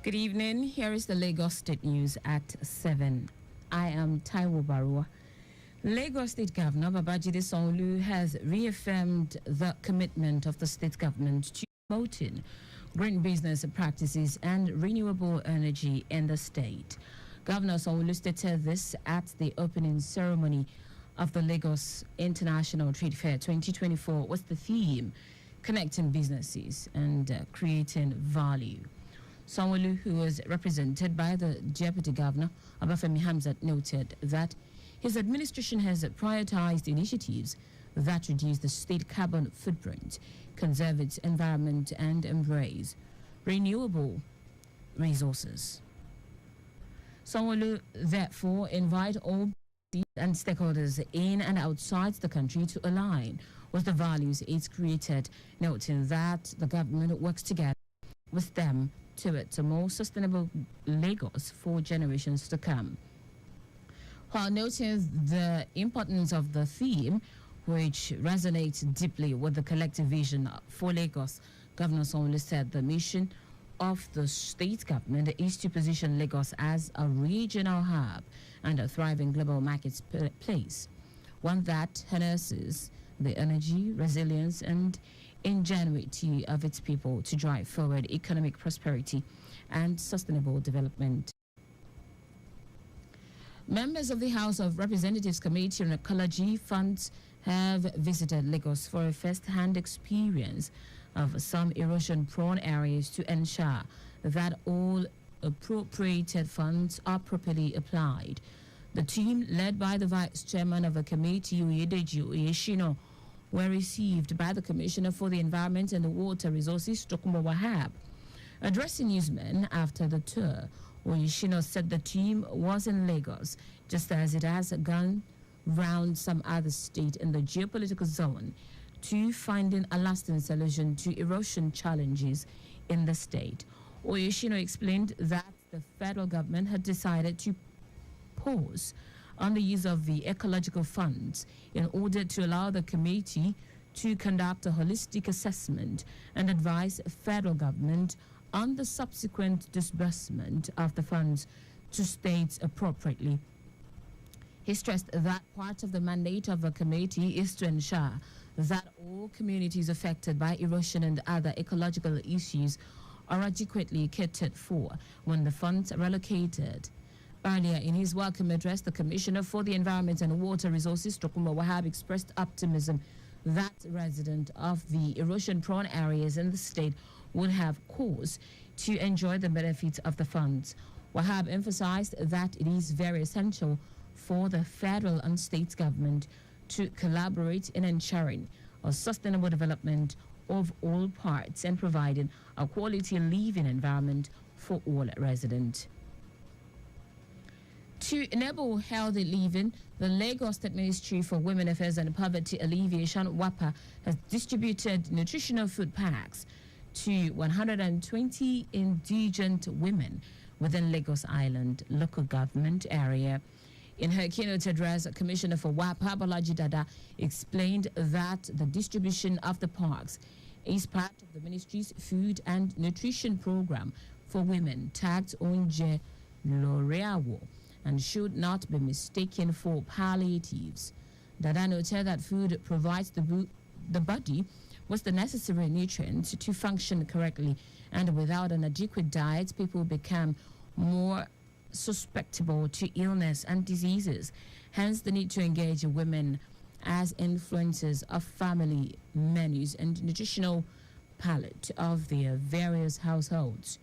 Good evening. Here is the Lagos State News at 7. I am Taiwo Baruwa. Lagos State Governor Babajide Sanwo-Olu has reaffirmed the commitment of the state government to promoting green business practices and renewable energy in the state. Governor Sanwo-Olu stated this at the opening ceremony of the Lagos International Trade Fair 2024 with the theme Connecting Businesses and Creating Value. Sanwo-Olu, who was represented by the Deputy Governor, Obafemi Hamzat, noted that his administration has prioritized initiatives that reduce the state carbon footprint, conserve its environment, and embrace renewable resources. Sanwo-Olu therefore invite all and stakeholders in and outside the country to align with the values it's created, noting that the government works together with them towards a more sustainable Lagos for generations to come. While noting the importance of the theme, which resonates deeply with the collective vision for Lagos, Governor Sanwo-Olu said the mission of the state government is to position Lagos as a regional hub and a thriving global marketplace, one that harnesses the energy, resilience, and ingenuity of its people to drive forward economic prosperity and sustainable development. Members of the House of Representatives Committee on Ecology Funds have visited Lagos for a first-hand experience of some erosion-prone areas to ensure that all appropriated funds are properly applied. The team, led by the Vice Chairman of the committee, Oyedeji Oyeshino, were received by the Commissioner for the Environment and the Water Resources, Tokunbo Wahab. Addressing newsmen after the tour, Oyeshino said the team was in Lagos, just as it has gone round some other state in the geopolitical zone, to finding a lasting solution to erosion challenges in the state. Oyeshino explained that the federal government had decided to pause on the use of the ecological funds in order to allow the committee to conduct a holistic assessment and advise federal government on the subsequent disbursement of the funds to states appropriately. He stressed that part of the mandate of the committee is to ensure that all communities affected by erosion and other ecological issues are adequately catered for when the funds are allocated. Earlier in his welcome address, the Commissioner for the Environment and Water Resources, Tokunbo Wahab, expressed optimism that residents of the erosion-prone areas in the state would have cause to enjoy the benefits of the funds. Wahab emphasized that it is very essential for the federal and state government to collaborate in ensuring a sustainable development of all parts and providing a quality living environment for all residents. To enable healthy living, the Lagos State Ministry for Women Affairs and Poverty Alleviation, WAPA, has distributed nutritional food packs to 120 indigent women within Lagos Island local government area. In her keynote address, Commissioner for WAPA, Bolaji Dada, explained that the distribution of the packs is part of the ministry's food and nutrition program for women tagged Onje Loreawo, and should not be mistaken for palliatives. Dada noted that food provides the body with the necessary nutrients to function correctly, and without an adequate diet, people become more susceptible to illness and diseases. Hence, the need to engage women as influencers of family menus and nutritional palette of their various households.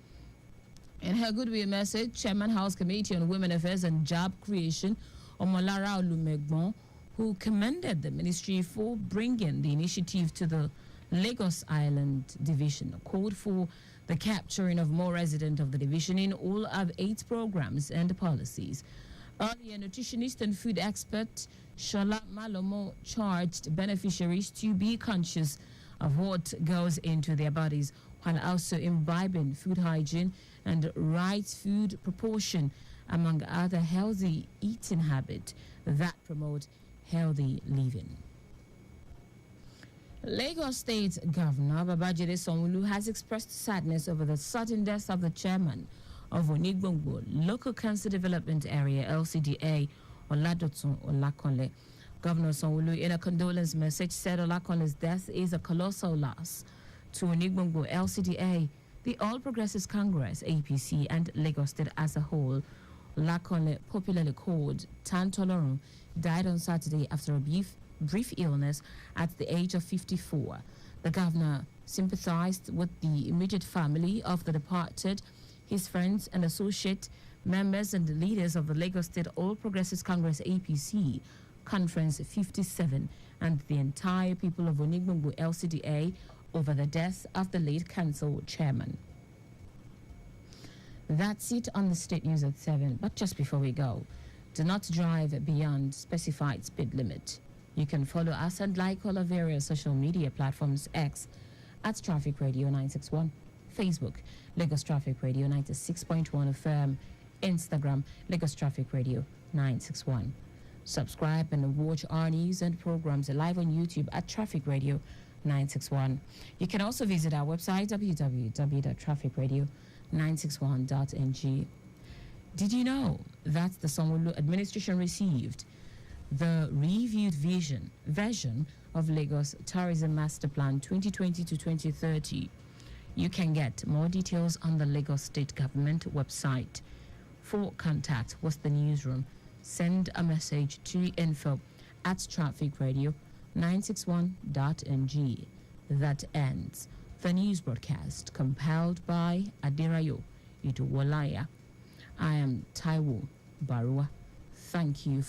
In her goodwill message, Chairman House Committee on Women Affairs and Job Creation, Omolara Olumegbon, who commended the ministry for bringing the initiative to the Lagos Island Division, called for the capturing of more residents of the division in all of 8 programs and policies. Earlier, nutritionist and food expert Shola Malomo charged beneficiaries to be conscious of what goes into their bodies, while also imbibing food hygiene and right food proportion, among other healthy eating habits that promote healthy living. Lagos State Governor Babajide Sanwo-Olu has expressed sadness over the sudden death of the chairman of Onigbongbo Local Council Development Area, LCDA, Oladotun Olakonle. Governor Sanwo-Olu, in a condolence message, said Olakonle's death is a colossal loss to Onigbongbo LCDA, the All Progressives Congress, APC, and Lagos State as a whole. Olakonle, popularly called Tantolorun, died on Saturday after a brief illness at the age of 54. The governor sympathized with the immediate family of the departed, his friends and associate members and the leaders of the Lagos State All Progressives Congress APC Conference 57 and the entire people of Onigbongbo LCDA over the death of the late council chairman. That's it on the State News at 7. But just before we go, do not drive beyond specified speed limit. You can follow us and like all our various social media platforms: X at Traffic Radio 961, Facebook Lagos Traffic Radio 96.1 FM, Instagram Lagos Traffic Radio 961. Subscribe and watch our news and programs live on YouTube at Traffic Radio 961. You can also visit our website www.trafficradio961.ng. Did you know that the Sanwo-Olu administration received the reviewed version of Lagos Tourism Master Plan 2020 to 2030? You can get more details on the Lagos State Government website. For contact with the newsroom, send a message to info@trafficradio961.ng. That ends the news broadcast compiled by Adirayo Iduwalaya. I am Taiwo Baruwa. Thank you.